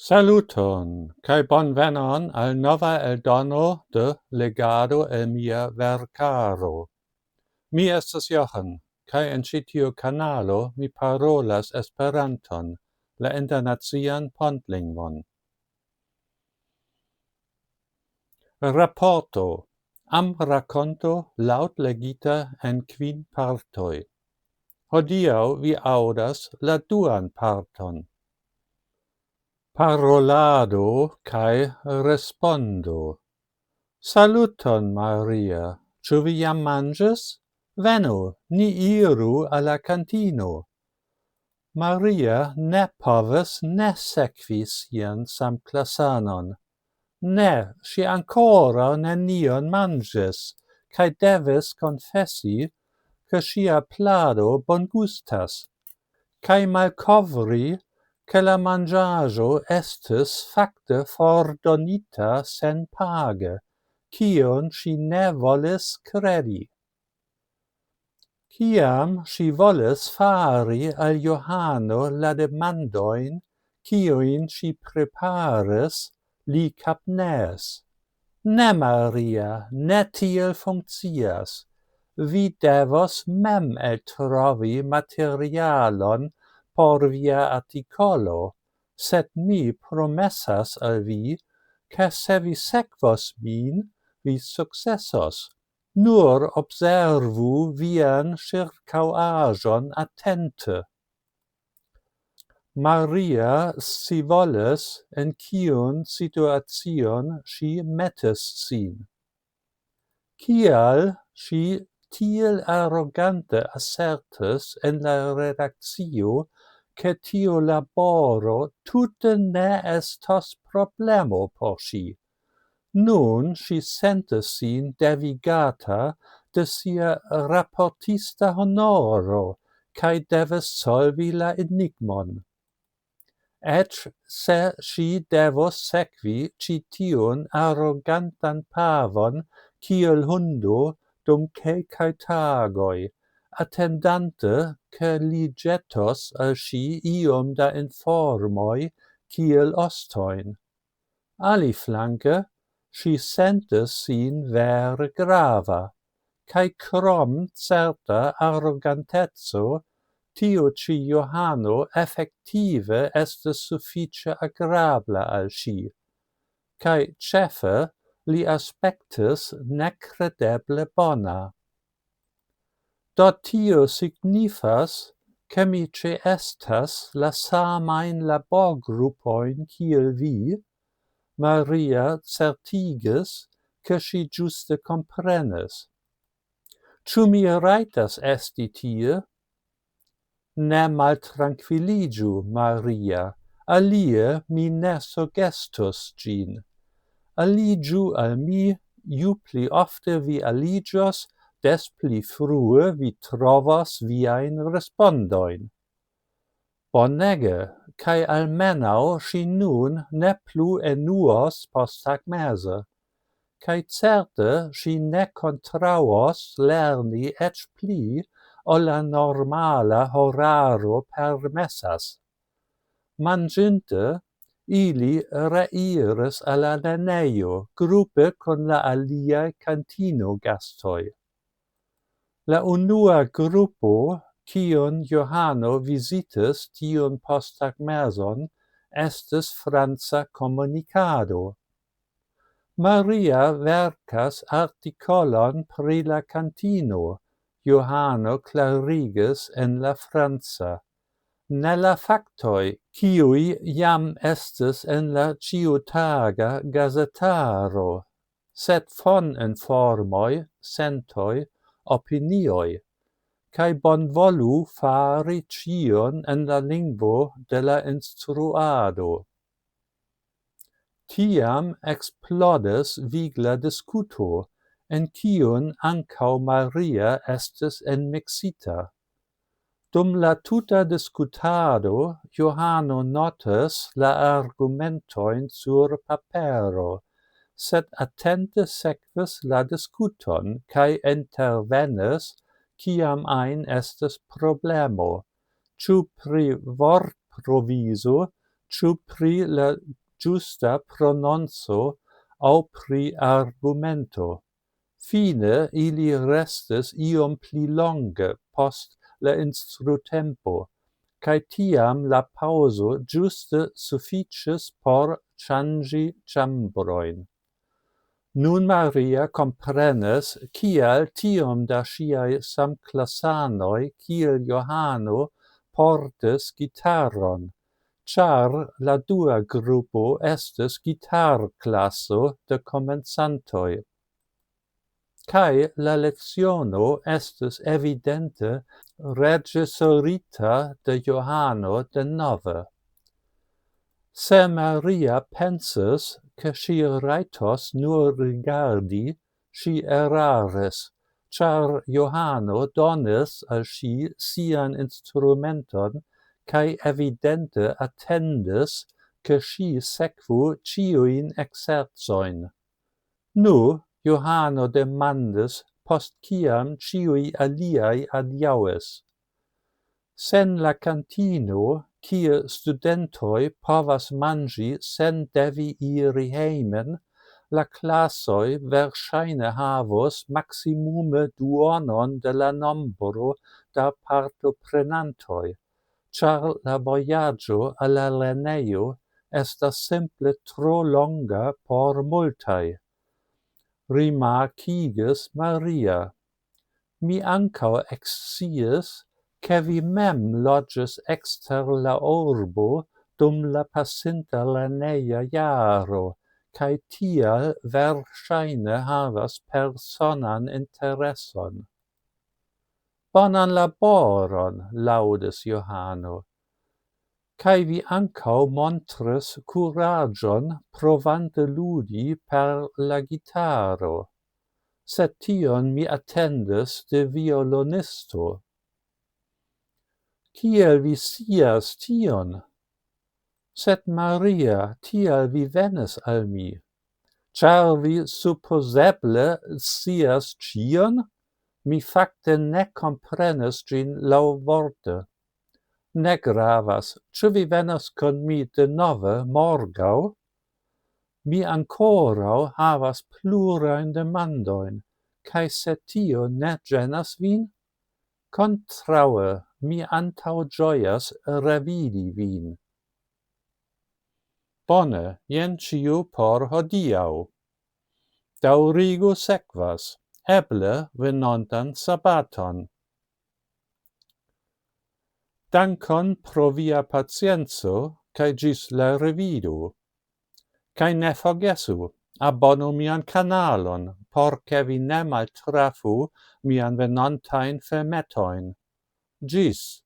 Saluton, kai bonvenon al nova eldono de legado el mia vercaro. Mi estas Jochen, kai en ĉi tiu kanalo mi parolas Esperanton, la internacian pontlingvon. Raporto. Rakonto laut legita en 5 partoj. Hodiaŭ vi aŭdas la duan parton. Parolado kai respondo. Saluton, Maria. Ĉu vi jam manĝis? Venu, ni iru al la kantino. Maria ne povis ne sekvi sian samklasanon. Ne, ŝi ankoraŭ nenion manĝis, kaj devis konfesi, ke ŝia plado bongustas, kaj malkovri, ke la manĝaĵo estis fakte fordonita senpage, kion ŝi ne volis kredi. Kiam ŝi volis fari al Johano la demandojn, kiujn ŝi preparis, li kapneis. Ne, Maria, ne tiel funkcias. Vi devos mem eltrovi materialon por via artikolo, sed mi promesas al vi, ke se vi sekvos min, vi sukcesos. Nur observu vian ĉirkaŭaĵon atente. Maria scivolis, en kiun situacion ŝi metis sin. Kial ŝi tiel arogante asertis en la redakcio, ke tiu laboro tute ne estos problemo por ŝi. Nun ŝi sentis sin devigata de sia raportista honoro kaj devis solvi la enigmon. Eĉ se ŝi devos sekvi ĉi tiun arogantan pavon kiel hundo dum kelkaj tagoj, atendante ke li ĵetos al ŝi iom da informoj kiel ostojn. Aliflanke, ŝi sentis sin vere grava, kaj krom certa aroganteco, tiu ĉi Johano efektive estis sufiĉe agrabla al ŝi, kaj ĉefe li aspektis nekredeble bona. Do tio signifas, ke mi ĉeestas la samajn laborgrupojn kiel vi? Maria certigis, ke ŝi ĝuste komprenis. Ĉu mi rajtas esti tie? Ne maltrankviliĝu, Maria, alie mi ne sugestus ĝin. Aliĝu al mi, ju pli ofte vi aliĝos, des pli frue vi trovos viajn respondojn. Bonege, kaj almenaŭ ŝi nun ne plu enuos posttagmeze, kaj certe ŝi ne kontraŭos lerni eĉ pli ol la normala horaro permesas. Manĝinte, ili reiris al la lernejo grupe kun la aliaj kantinogastoj. La unua grupo, kiun Johano vizitis tiun posttagmezon, estis franca komunikado. Maria verkas artikolon pri la kantino, Johano klarigis en la franca. Ne la faktoj, kiuj jam estis en la ĉiutaga gazetaro, sed foninformoj, sentoj, opinioj, kaj bonvolu fari ĉion en la lingvo de la instruado. Tiam eksplodis vigla diskuto, en kiun ankaŭ Maria estis enmiksita. Dum la tuta diskutado, Johano notis la argumentojn sur papero, sed atente sekvis la diskuton kaj intervenis kiam ajn estis problemo, ĉu pri vortprovizo, ĉu pri la ĝusta prononco aŭ pri argumento. Fine ili restis iom pli longe post la instrutempo, kaj tiam la paŭzo ĝuste sufiĉis por ŝanĝi ĉambrojn. Nun Maria komprenis, kial tiom da ŝiaj samklasanoj kiel Johano portis gitaron, ĉar la dua grupo estis gitarklaso de komencantoj. Kaj la leciono estis evidente reĝisorita de Johano denove. Se Maria pensis, ke ŝi rajtos nur rigardi, ŝi eraris, ĉar Johano donis al ŝi sian instrumenton kaj evidente atendis, ke ŝi sekvu ĉiujn ekzercojn. Nu, Johano demandis, post kiam ĉiuj aliaj adiaŭis. Sen la kantino, kie studentoj povas manĝi sen devi iri hejmen, la klasoj verŝajne havos maksimume duonon de la nombro da partoprenantoj, ĉar la vojaĝo al la lernejo estas simple tro longa por multaj. Rimarkigis Maria. Mi ankaŭ eksciis, ke vi mem loĝis ekster la urbo dum la pasinta lerneja jaro, kaj tial verŝajne havas personan intereson. Bonan laboron, laŭdis Johano. Kaj vi ankaŭ montris kuraĝon provante ludi per la gitaro. Sed tion mi atendis de violonisto. Kiel vi scias tion? Sed Maria, tial vi venis al mi. Ĉar vi supozeble scias ĉion? Mi fakte ne komprenis ĝin laŭvorte. Ne gravas, ĉu vi venas kun mi denove morgaŭ? Mi ankoraŭ havas plurajn demandojn, kaj se tio ne ĝenas vin? Kontraŭe, mi antaŭĝojas revidi vin. Bone, jen ĉio por hodiaŭ. Daŭrigo sekvas, eble venontan sabaton. Dankon pro via pacienco, kaj ĝis la revido. Kaj ne forgesu, abonu mian kanalon, por ke vi ne maltrafu mian venontajn filmetojn. Ĝis!